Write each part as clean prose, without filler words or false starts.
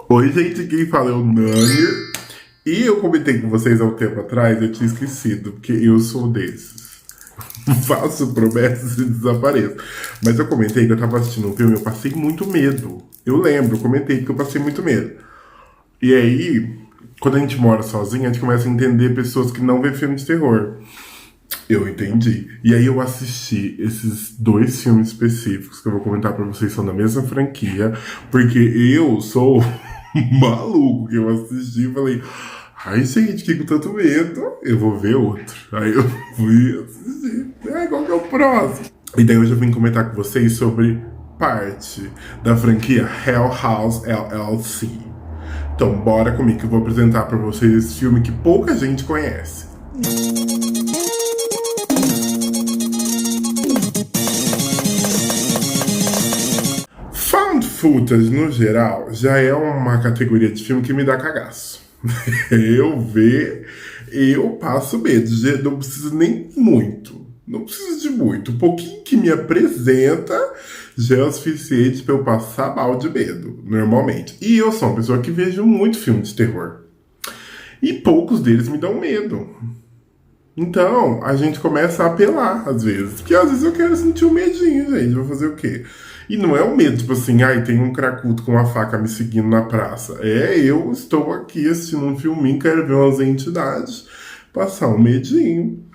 Oi, gente, quem fala é o Nani. E eu comentei com vocês há um tempo atrás, eu tinha esquecido, porque eu sou desses. Faço promessas e desapareço. Mas eu comentei que eu tava assistindo um filme e eu passei muito medo. Eu lembro, eu comentei que eu passei muito medo. E aí, quando a gente mora sozinho, a gente começa a entender pessoas que não vê filme de terror. Eu entendi. E aí eu assisti esses dois filmes específicos que eu vou comentar pra vocês, são da mesma franquia, porque eu sou maluco que eu assisti e falei, ai gente, fiquei com tanto medo, eu vou ver outro. Aí eu fui assistir. Ai, qual que é o próximo? E daí hoje eu vim comentar com vocês sobre parte da franquia Hell House LLC. Então bora comigo que eu vou apresentar pra vocês esse filme que pouca gente conhece. Found footage, no geral, já é uma categoria de filme que me dá cagaço. Eu ver, eu passo medo. Não preciso nem muito. Não preciso de muito. O pouquinho que me apresenta já é o suficiente para eu passar mal de medo, normalmente. E eu sou uma pessoa que vejo muito filme de terror. E poucos deles me dão medo. Então, a gente começa a apelar, às vezes. Porque às vezes eu quero sentir um medinho, gente. Vou fazer o quê? E não é um medo, tipo assim, ai, tem um cracudo com uma faca me seguindo na praça. É, eu estou aqui assistindo um filminho, quero ver umas entidades, passar um medinho.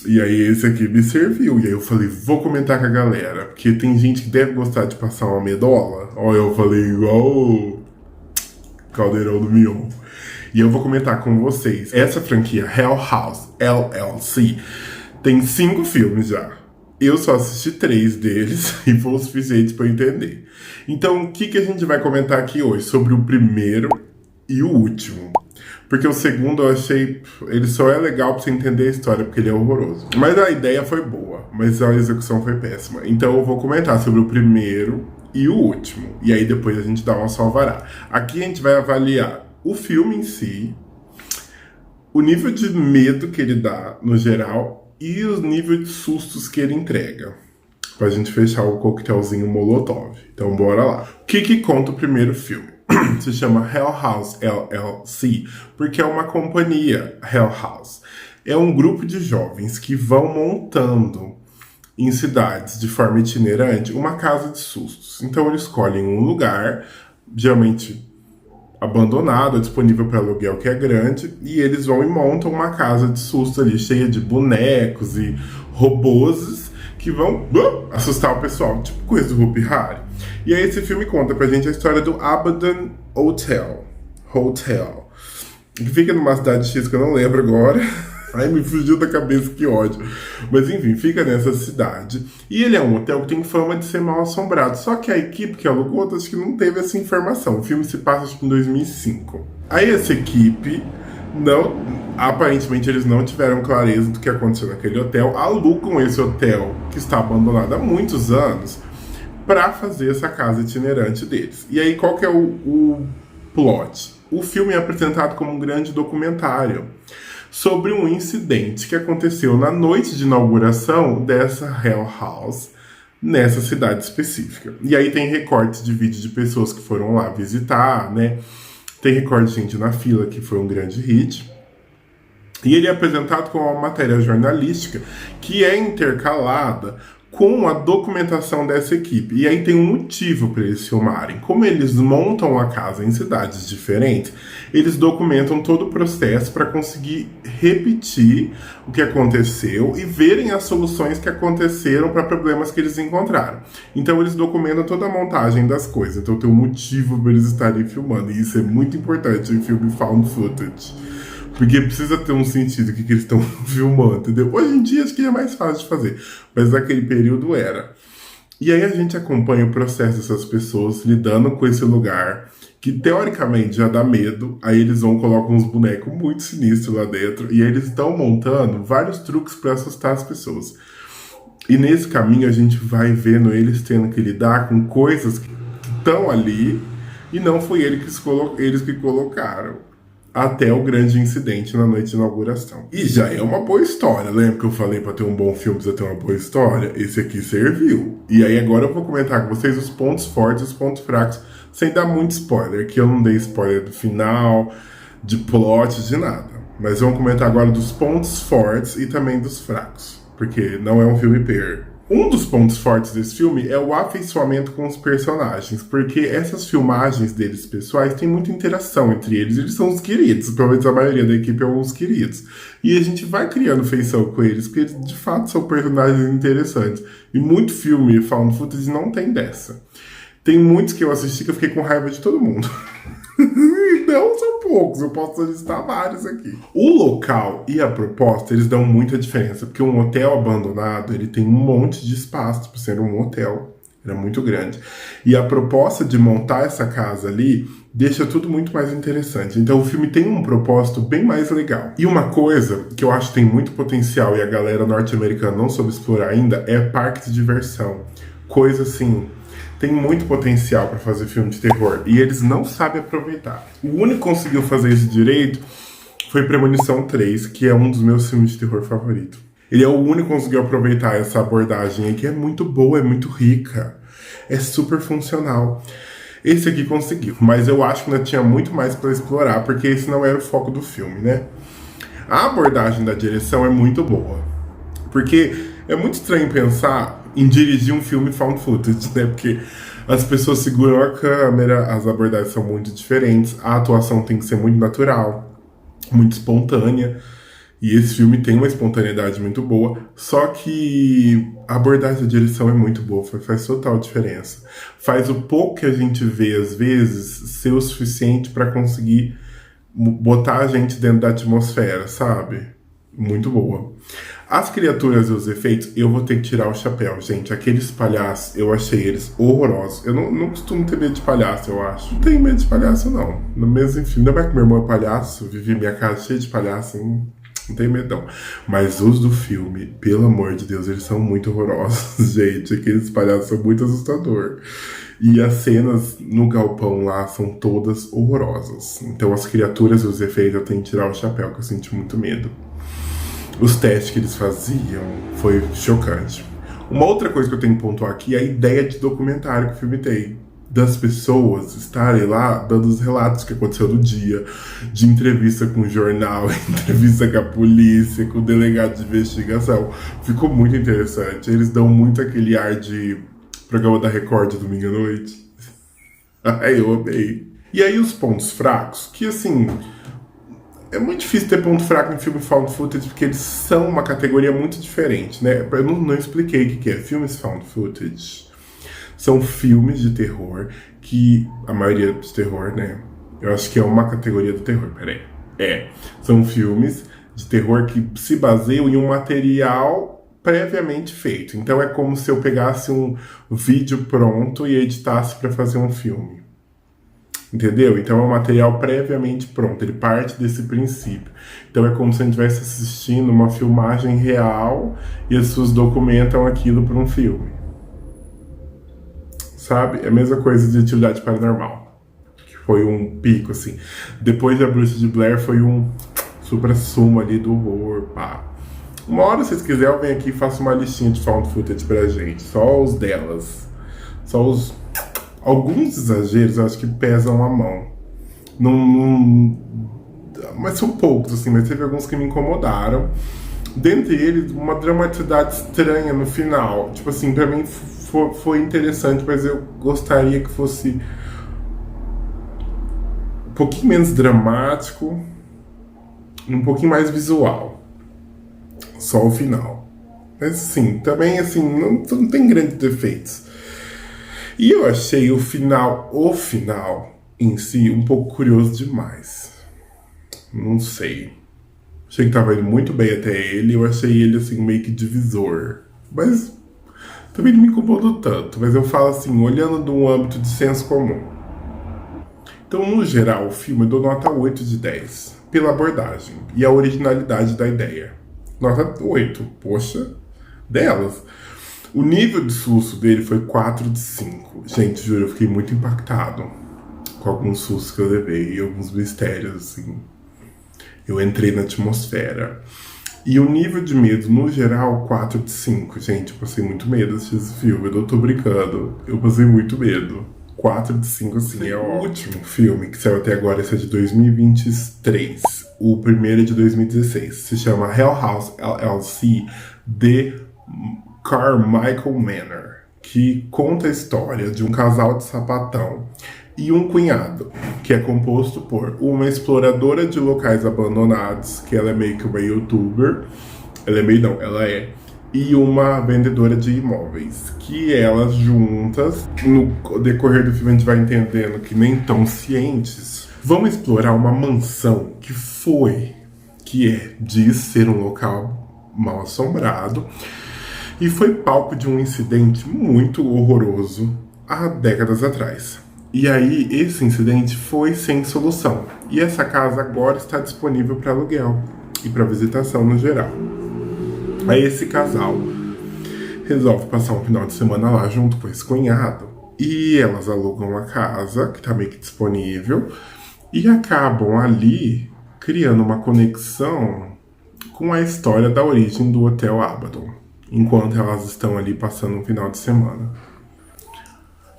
E aí esse aqui me serviu. E aí eu falei, vou comentar com a galera. Porque tem gente que deve gostar de passar uma medola. Ó, eu falei, igual Caldeirão do Mion. E eu vou comentar com vocês. Essa franquia Hell House LLC tem 5 filmes já. Eu só assisti 3 deles e foi o suficiente para entender. Então, o que a gente vai comentar aqui hoje? Sobre o primeiro e o último. Porque o segundo eu achei... Ele só é legal para você entender a história, porque ele é horroroso. Mas a ideia foi boa, mas a execução foi péssima. Então eu vou comentar sobre o primeiro e o último. E aí depois a gente dá uma salvará. Aqui a gente vai avaliar o filme em si, o nível de medo que ele dá, no geral, e o nível de sustos que ele entrega. Pra gente fechar o coquetelzinho Molotov. Então bora lá. O que conta o primeiro filme? Se chama Hell House LLC, porque é uma companhia Hell House. É um grupo de jovens que vão montando em cidades de forma itinerante uma casa de sustos. Então eles escolhem um lugar, geralmente abandonado, disponível para aluguel, que é grande, e eles vão e montam uma casa de susto ali, cheia de bonecos e robôs que vão assustar o pessoal, tipo coisa do Hopi Hari. E aí esse filme conta pra gente a história do Abaddon Hotel, que fica numa cidade X que eu não lembro agora. Ai, me fugiu da cabeça, que ódio. Mas enfim, fica nessa cidade. E ele é um hotel que tem fama de ser mal assombrado. Só que a equipe que alugou, acho que não teve essa informação. O filme se passa, acho que em 2005. Aí essa equipe, aparentemente eles não tiveram clareza do que aconteceu naquele hotel. Alugam esse hotel, que está abandonado há muitos anos, para fazer essa casa itinerante deles. E aí qual que é o plot? O filme é apresentado como um grande documentário sobre um incidente que aconteceu na noite de inauguração dessa Hell House, nessa cidade específica. E aí tem recortes de vídeo de pessoas que foram lá visitar, né? Tem recorte de gente na fila, que foi um grande hit. E ele é apresentado com uma matéria jornalística que é intercalada com a documentação dessa equipe. E aí tem um motivo para eles filmarem. Como eles montam a casa em cidades diferentes, eles documentam todo o processo para conseguir repetir o que aconteceu e verem as soluções que aconteceram para problemas que eles encontraram. Então eles documentam toda a montagem das coisas. Então tem um motivo para eles estarem filmando. E isso é muito importante em filme found footage. Porque precisa ter um sentido que eles estão filmando, entendeu? Hoje em dia acho que é mais fácil de fazer, mas naquele período era. E aí a gente acompanha o processo dessas pessoas lidando com esse lugar, que teoricamente já dá medo, aí eles colocam uns bonecos muito sinistros lá dentro, e aí eles estão montando vários truques para assustar as pessoas. E nesse caminho a gente vai vendo eles tendo que lidar com coisas que estão ali, e não foi eles que colocaram. até o grande incidente na noite de inauguração. E já é uma boa história. Lembra que eu falei para ter um bom filme precisa ter uma boa história? Esse aqui serviu. E aí agora eu vou comentar com vocês os pontos fortes e os pontos fracos, sem dar muito spoiler, que eu não dei spoiler do final, de plot, de nada. Mas vamos comentar agora dos pontos fortes e também dos fracos, porque não é um filme Um dos pontos fortes desse filme é o afeiçoamento com os personagens, porque essas filmagens deles pessoais têm muita interação entre eles são os queridos, pelo menos a maioria da equipe é os queridos. E a gente vai criando feição com eles, porque eles de fato são personagens interessantes. E muito filme found footage não tem dessa. Tem muitos que eu assisti que eu fiquei com raiva de todo mundo. Não são poucos, eu posso listar vários aqui. O local e a proposta, eles dão muita diferença, porque um hotel abandonado, ele tem um monte de espaço, por ser um hotel, era muito grande. E a proposta de montar essa casa ali, deixa tudo muito mais interessante. Então o filme tem um propósito bem mais legal. E uma coisa que eu acho que tem muito potencial e a galera norte-americana não soube explorar ainda, é parque de diversão. Coisa assim... Tem muito potencial para fazer filme de terror e eles não sabem aproveitar. O único que conseguiu fazer isso direito foi Premonição 3, que é um dos meus filmes de terror favoritos. Ele é o único que conseguiu aproveitar essa abordagem aqui, é muito boa, é muito rica, é super funcional. Esse aqui conseguiu, mas eu acho que ainda tinha muito mais para explorar, porque esse não era o foco do filme, né? A abordagem da direção é muito boa, porque é muito estranho pensar em dirigir um filme found footage, né? Porque as pessoas seguram a câmera, as abordagens são muito diferentes, a atuação tem que ser muito natural, muito espontânea, e esse filme tem uma espontaneidade muito boa, só que a abordagem da direção é muito boa, faz total diferença. Faz o pouco que a gente vê, às vezes, ser o suficiente para conseguir botar a gente dentro da atmosfera, sabe? Muito boa. As criaturas e os efeitos, eu vou ter que tirar o chapéu, gente. Aqueles palhaços, eu achei eles horrorosos. Eu não costumo ter medo de palhaço, eu acho. Não tenho medo de palhaço, não. No mesmo enfim, ainda mais que meu irmão é palhaço, vivi minha casa cheia de palhaço, não tenho medo, não. Mas os do filme, pelo amor de Deus, eles são muito horrorosos, gente. Aqueles palhaços são muito assustadores. E as cenas no galpão lá são todas horrorosas. Então as criaturas e os efeitos eu tenho que tirar o chapéu, que eu senti muito medo. Os testes que eles faziam foi chocante. Uma outra coisa que eu tenho que pontuar aqui é a ideia de documentário que o filme tem. Das pessoas estarem lá dando os relatos que aconteceu no dia, de entrevista com o jornal, entrevista com a polícia, com o delegado de investigação. Ficou muito interessante. Eles dão muito aquele ar de programa da Record de domingo à noite. Ai, eu amei. E aí os pontos fracos, que assim... É muito difícil ter ponto fraco em filme found footage, porque eles são uma categoria muito diferente, né? Eu não expliquei o que é. Filmes found footage são filmes de terror que... A maioria de terror, né? Eu acho que é uma categoria do terror, peraí. São filmes de terror que se baseiam em um material previamente feito. Então é como se eu pegasse um vídeo pronto e editasse para fazer um filme. Entendeu? Então é um material previamente pronto, ele parte desse princípio. Então é como se a gente estivesse assistindo uma filmagem real e as pessoas documentam aquilo para um filme. Sabe? É a mesma coisa de Atividade Paranormal, que foi um pico, assim. Depois da Bruxa de Blair foi um supra-sumo ali do horror, pá. Uma hora, se vocês quiserem, eu venho aqui e faço uma listinha de found footage pra gente. Só os delas. Só os... Alguns exageros eu acho que pesam a mão. Mas são poucos, assim, mas teve alguns que me incomodaram. Dentre eles, uma dramaticidade estranha no final. Tipo assim, pra mim foi interessante, mas eu gostaria que fosse um pouquinho menos dramático, um pouquinho mais visual. Só o final. Mas assim, também assim, não tem grandes defeitos. E eu achei o final em si um pouco curioso demais. Não sei. Achei que tava indo muito bem até ele, eu achei ele assim meio que divisor. Mas também não me incomodou tanto, mas eu falo assim, olhando de um âmbito de senso comum. Então, no geral, o filme eu dou nota 8 de 10, pela abordagem e a originalidade da ideia. Nota 8, poxa, delas. O nível de susto dele foi 4 de 5. Gente, juro, eu fiquei muito impactado com alguns sustos que eu levei e alguns mistérios, assim. Eu entrei na atmosfera. E o nível de medo, no geral, 4 de 5. Gente, eu passei muito medo assistindo esse filme. Eu não tô brincando. Eu passei muito medo. 4 de 5, assim, é o último filme que saiu até agora. Esse é de 2023. O primeiro é de 2016. Se chama Hell House LLC The Carmichael Manor, que conta a história de um casal de sapatão e um cunhado, que é composto por uma exploradora de locais abandonados, que ela é meio que uma youtuber, ela é, e uma vendedora de imóveis, que elas juntas, no decorrer do filme a gente vai entendendo que nem tão cientes, vão explorar uma mansão diz ser um local mal assombrado, e foi palco de um incidente muito horroroso há décadas atrás. E aí, esse incidente foi sem solução. E essa casa agora está disponível para aluguel e para visitação no geral. Aí esse casal resolve passar um final de semana lá junto com esse cunhado. E elas alugam a casa, que está meio que disponível, e acabam ali criando uma conexão com a história da origem do Hotel Abaddon, enquanto elas estão ali passando um final de semana,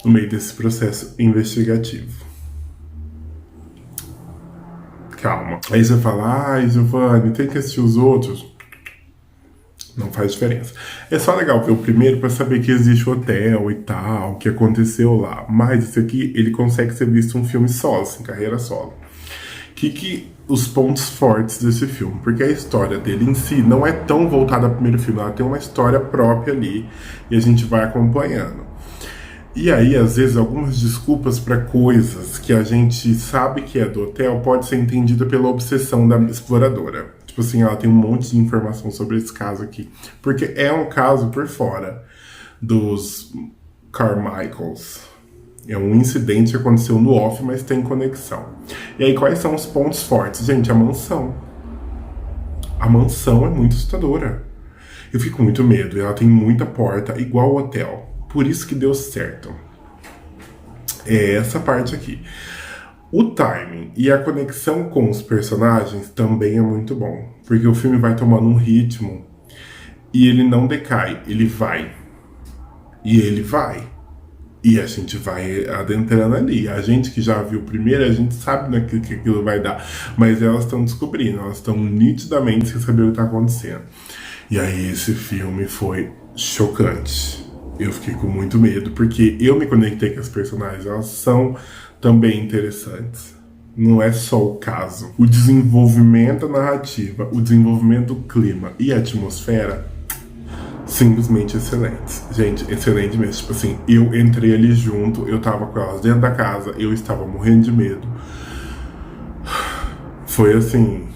no meio desse processo investigativo. Calma. Aí você fala, ai, Giovanni, tem que assistir os outros. Não faz diferença. É só legal ver o primeiro para saber que existe o hotel e tal, o que aconteceu lá. Mas esse aqui, ele consegue ser visto um filme solo, assim, carreira solo. Que os pontos fortes desse filme? Porque a história dele em si não é tão voltada ao primeiro filme, ela tem uma história própria ali e a gente vai acompanhando. E aí, às vezes, algumas desculpas para coisas que a gente sabe que é do hotel pode ser entendida pela obsessão da exploradora. Tipo assim, ela tem um monte de informação sobre esse caso aqui. Porque é um caso por fora dos Carmichaels. É um incidente que aconteceu no off, mas tem conexão. E aí, quais são os pontos fortes? Gente, a mansão. A mansão é muito assustadora. Eu fico com muito medo. Ela tem muita porta, igual o hotel. Por isso que deu certo. É essa parte aqui. O timing e a conexão com os personagens também é muito bom. Porque o filme vai tomando um ritmo e ele não decai. Ele vai. E ele vai. E a gente vai adentrando ali. A gente que já viu o primeiro, a gente sabe que aquilo vai dar. Mas elas estão descobrindo. Elas estão nitidamente sem saber o que está acontecendo. E aí esse filme foi chocante. Eu fiquei com muito medo, porque eu me conectei com as personagens, elas são também interessantes. Não é só o caso. O desenvolvimento da narrativa, o desenvolvimento do clima e a atmosfera, simplesmente excelentes. Gente, excelente mesmo. Tipo assim, eu entrei ali junto, eu tava com elas dentro da casa, eu estava morrendo de medo. Foi assim,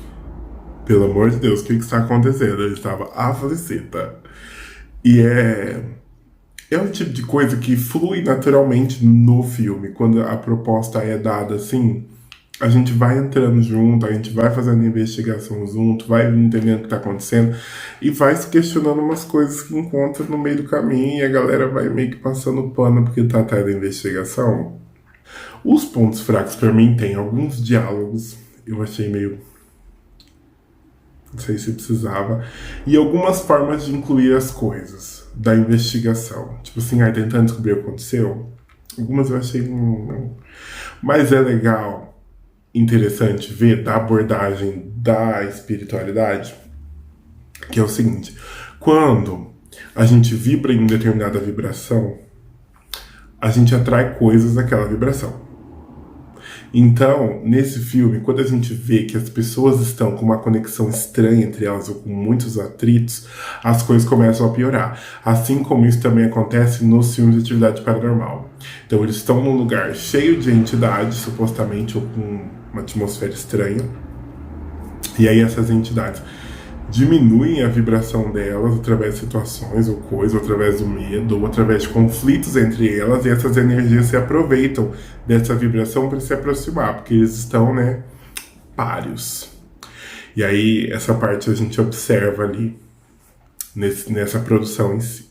pelo amor de Deus, o que está acontecendo? Eu estava aflicita. E é um tipo de coisa que flui naturalmente no filme. Quando a proposta é dada assim, a gente vai entrando junto, a gente vai fazendo investigação junto, vai entendendo o que tá acontecendo e vai se questionando umas coisas que encontra no meio do caminho e a galera vai meio que passando pano porque tá atrás da investigação. Os pontos fracos pra mim tem alguns diálogos, eu achei meio... não sei se precisava, e algumas formas de incluir as coisas da investigação. Tipo assim, tentando descobrir o que aconteceu. Algumas eu achei... Mas é legal, interessante ver da abordagem da espiritualidade, que é o seguinte: quando a gente vibra em determinada vibração, a gente atrai coisas daquela vibração. Então, nesse filme, quando a gente vê que as pessoas estão com uma conexão estranha entre elas ou com muitos atritos, as coisas começam a piorar. Assim como isso também acontece nos filmes de atividade paranormal. Então, eles estão num lugar cheio de entidades, supostamente, ou com uma atmosfera estranha. E aí essas entidades diminuem a vibração delas através de situações ou coisas, ou através do medo, ou através de conflitos entre elas, e essas energias se aproveitam dessa vibração para se aproximar, porque eles estão, páreos. E aí essa parte a gente observa ali nessa produção em si.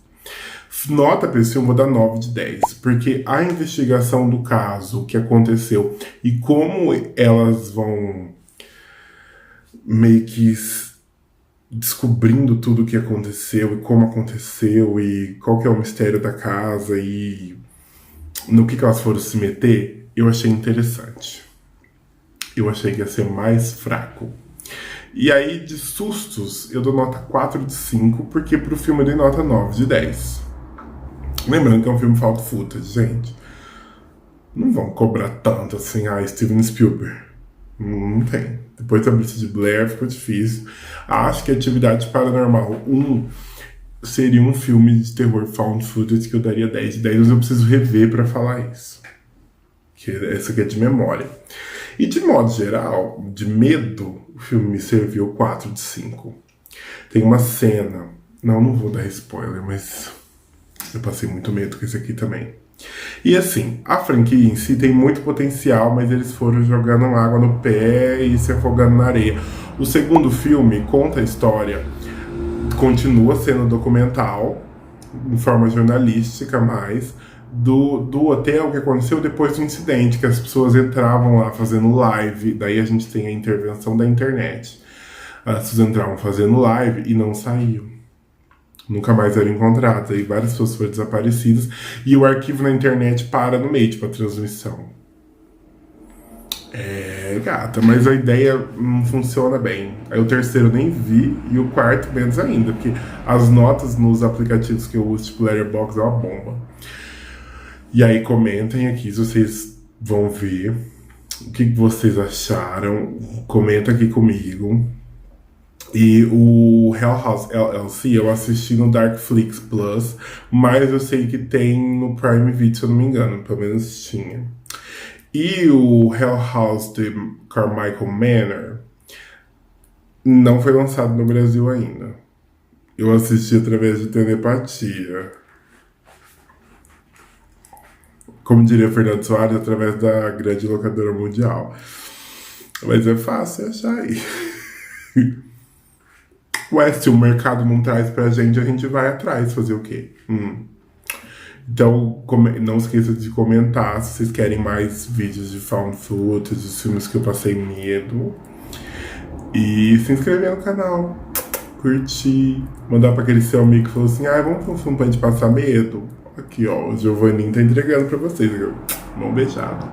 Nota para esse filme, vou dar 9 de 10, porque a investigação do caso, o que aconteceu e como elas vão meio que descobrindo tudo o que aconteceu e como aconteceu e qual que é o mistério da casa e no que elas foram se meter, eu achei interessante. Eu achei que ia ser mais fraco. E aí, de sustos, eu dou nota 4 de 5, porque pro filme eu dei nota 9 de 10. Lembrando que é um filme found footage, gente. Não vão cobrar tanto assim, Steven Spielberg. Não tem. Depois da Bruxa de Blair ficou difícil. Acho que Atividade Paranormal 1 seria um filme de terror found footage que eu daria 10 de 10, mas eu preciso rever pra falar isso. Que essa aqui é de memória. E de modo geral, de medo, o filme me serviu 4 de 5. Tem uma cena, não vou dar spoiler, mas eu passei muito medo com esse aqui também. E assim, a franquia em si tem muito potencial, mas eles foram jogando água no pé e se afogando na areia. O segundo filme conta a história, continua sendo documental, em forma jornalística, mais do hotel que aconteceu depois do incidente, que as pessoas entravam lá fazendo live, daí a gente tem a intervenção da internet. As pessoas entravam fazendo live e não saíam. Nunca mais eram encontradas. Aí várias pessoas foram desaparecidas e o arquivo na internet para no meio, tipo, a transmissão. É, gata, mas a ideia não funciona bem. Aí o terceiro eu nem vi e o quarto menos ainda, porque as notas nos aplicativos que eu uso, tipo Letterboxd, é uma bomba. E aí comentem aqui se vocês vão ver o que vocês acharam. Comenta aqui comigo. E o Hell House LLC eu assisti no Darkflix Plus, mas eu sei que tem no Prime Video, se eu não me engano, pelo menos tinha. E o Hell House de Carmichael Manor não foi lançado no Brasil ainda. Eu assisti através de telepatia. Como diria Fernando Soares, através da grande locadora mundial. Mas é fácil achar aí. Ué, se o mercado não traz pra gente, a gente vai atrás. Fazer o quê? Então, não esqueça de comentar se vocês querem mais vídeos de found footage, dos filmes que eu passei medo. E se inscrever no canal. Curtir. Mandar pra aquele seu amigo que falou assim, vamos pra um filme pra gente passar medo? Aqui, ó, o Giovanni tá entregando pra vocês. Mão beijada.